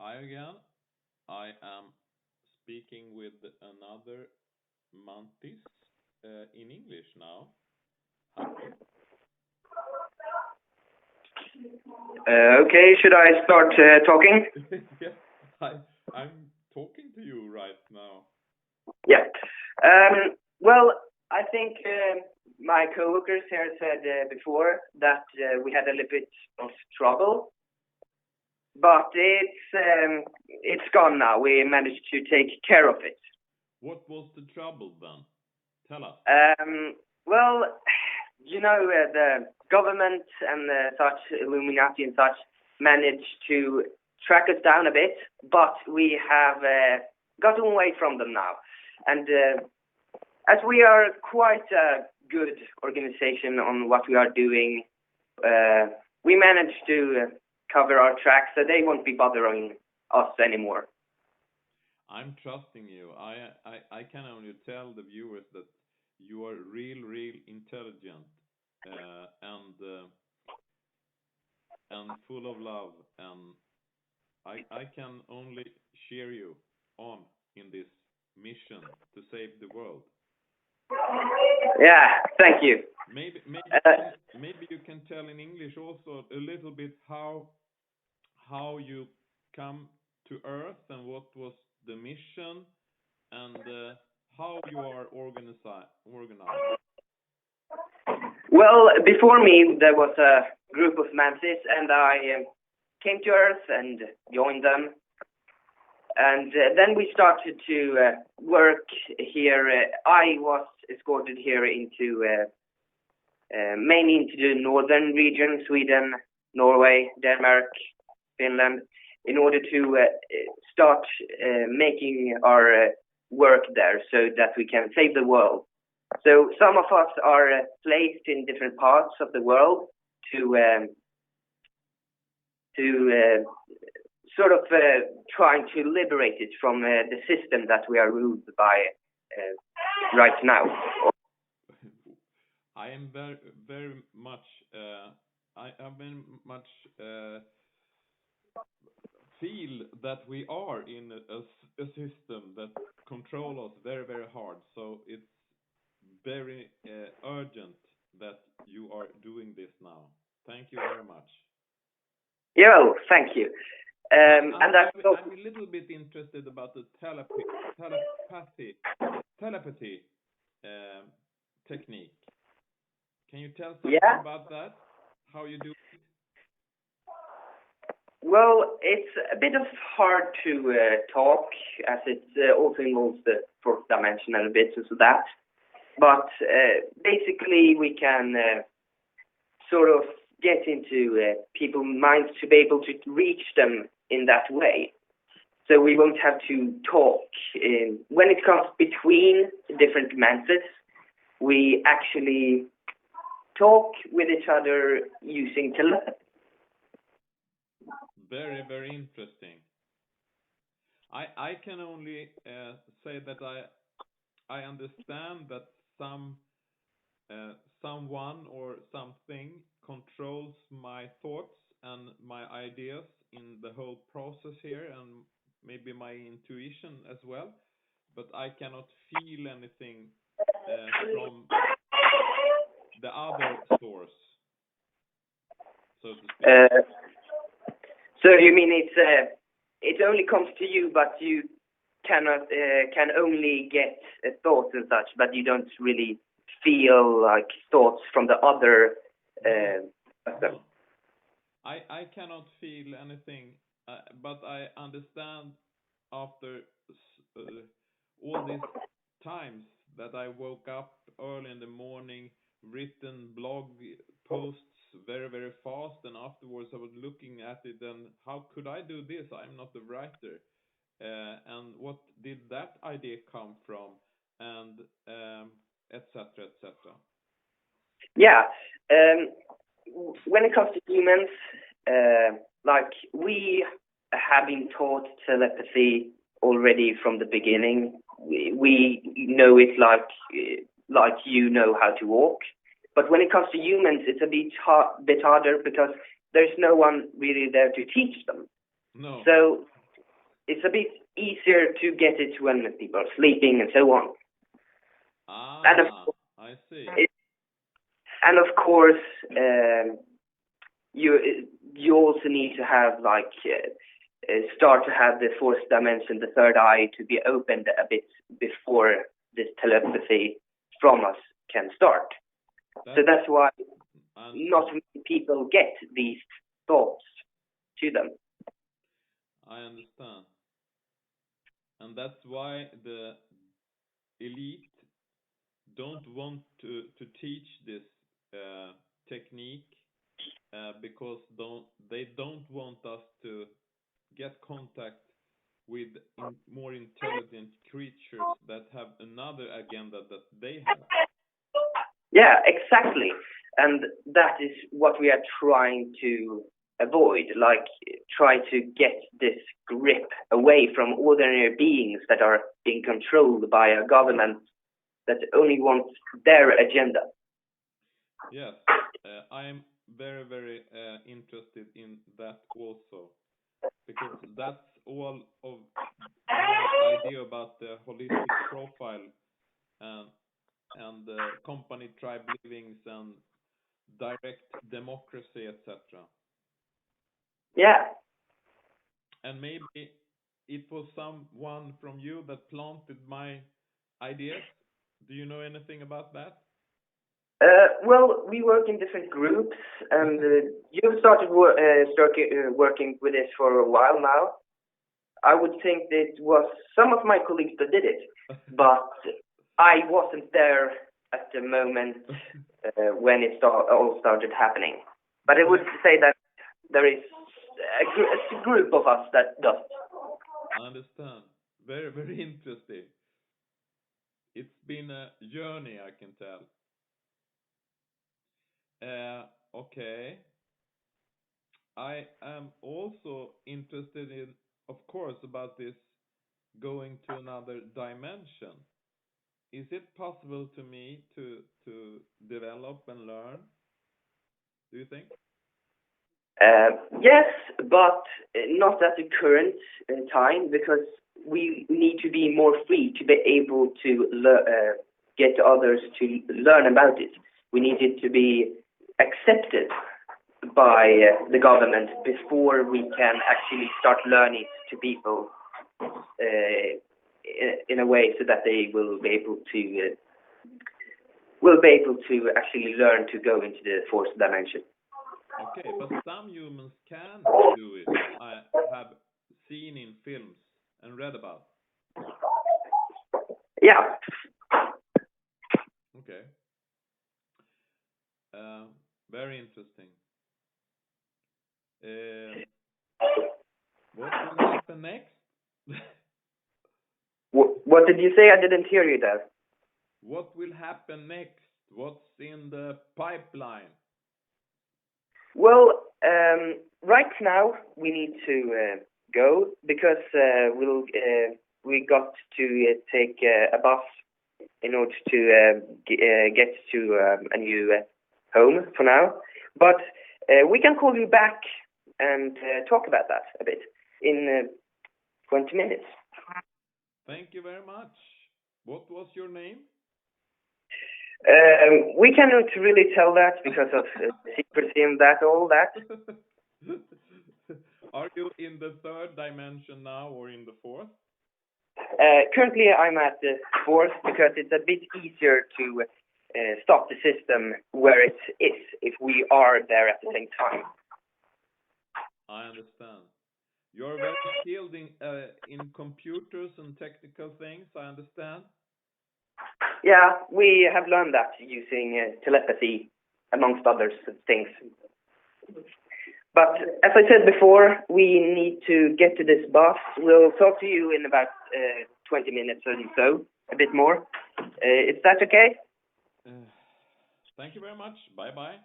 Hi again. I am speaking with another Mantis in English now. Hi. Okay, should I start talking? Yes, I'm talking to you right now. Yeah. Well, I think my coworkers here said before that we had a little bit of trouble, but it's gone now. We managed to take care of it. What was the trouble then? Tell us. Well, the government and such, Illuminati and such, managed to track us down a bit, but we have gotten away from them now. And as we are quite a good organization on what we are doing, we managed to cover our tracks, so they won't be bothering us anymore. I'm trusting you. I can only tell the viewers that you are real intelligent and full of love, and I can only cheer you on in this mission to save the world. Yeah, thank you. Maybe you can tell in English also a little bit how you come to Earth and what was the mission and how you are organized. Well, before me, there was a group of Mantis, and I came to Earth and joined them. And then we started to work here. I was escorted here into mainly into the northern region, Sweden, Norway, Denmark, Finland, in order to start making our work there so that we can save the world. So some of us are placed in different parts of the world to sort of trying to liberate it from the system that we are ruled by right now. I am very much. I very much feel that we are in a system that control us very hard. So it's very urgent that you are doing this now. Thank you very much. Yo, thank you. I'm a little bit interested about the telepathy technique. Can you tell something about that? How you do it? Well, it's a bit of hard to talk as it also involves the fourth dimension and a bit of that. But basically, we can sort of get into people's minds to be able to reach them in that way. So we won't have to talk. When it comes between different Mantis, we actually talk with each other using telepathy. Very interesting. I can only say that I understand that someone or something controls my thoughts and my ideas in the whole process here, and maybe my intuition as well. But I cannot feel anything from the other source, so to speak. So you mean it only comes to you, but you cannot can only get thoughts and such, but you don't really feel like thoughts from the other. No. I cannot feel anything, but I understand after all these times that I woke up early in the morning, written blog posts very fast, and afterwards I was looking at it and how could I do this? I'm not a writer. And what did that idea come from? And etc. Yeah. When it comes to humans, like we have been taught telepathy already from the beginning. We know it like you know how to walk. But when it comes to humans, it's a bit harder because there's no one really there to teach them. No. So it's a bit easier to get it when people are sleeping and so on. And of, I see. and of course, you also need to have start to have the fourth dimension, the third eye, to be opened a bit before this telepathy from us can start. So that's why not many people get these thoughts to them. I understand. And that's why the elite don't want to teach this technique because they don't want us to get contact with more intelligent creatures that have another agenda that they have. Yeah, exactly. And that is what we are trying to avoid, like try to get this grip away from ordinary beings that are being controlled by a government that only wants their agenda. Yes, I am very, very interested in that also, because that's all of my idea about the holistic profile and company tribe livings and direct democracy, etc. Yeah. And maybe it was someone from you that planted my ideas. Do you know anything about that? Well, we work in different groups, and you've started working with this for a while now. I would think that it was some of my colleagues that did it, but I wasn't there at the moment when it all started happening. But I would say that there is a group of us that does. I understand. Very, very interesting. It's been a journey, I can tell. Okay. I am also interested in, of course, about this going to another dimension. Is it possible to me to develop and learn? Do you think? Yes, but not at the current time, because we need to be more free to be able to get others to learn about it. We need it to be accepted by the government before we can actually start learning to people in a way so that they will be able to actually learn to go into the fourth dimension. Okay, but some humans can do it. I have seen in films and read about. Yeah. Okay. Very interesting. What will happen next? What did you say? I didn't hear you there. What will happen next? What's in the pipeline? Well, right now we need to go because we got to take a bus in order to get to a new home for now. But we can call you back and talk about that a bit in 20 minutes. Thank you very much. What was your name? We cannot really tell that because of secrecy and all that. Are you in the third dimension now or in the fourth? Currently, I'm at the fourth because it's a bit easier to stop the system where it is if we are there at the same time. I understand. You're very skilled in computers and technical things, I understand. Yeah, we have learned that using telepathy, amongst other things. But as I said before, we need to get to this bus. We'll talk to you in about 20 minutes or so, a bit more. Is that okay? Thank you very much. Bye-bye.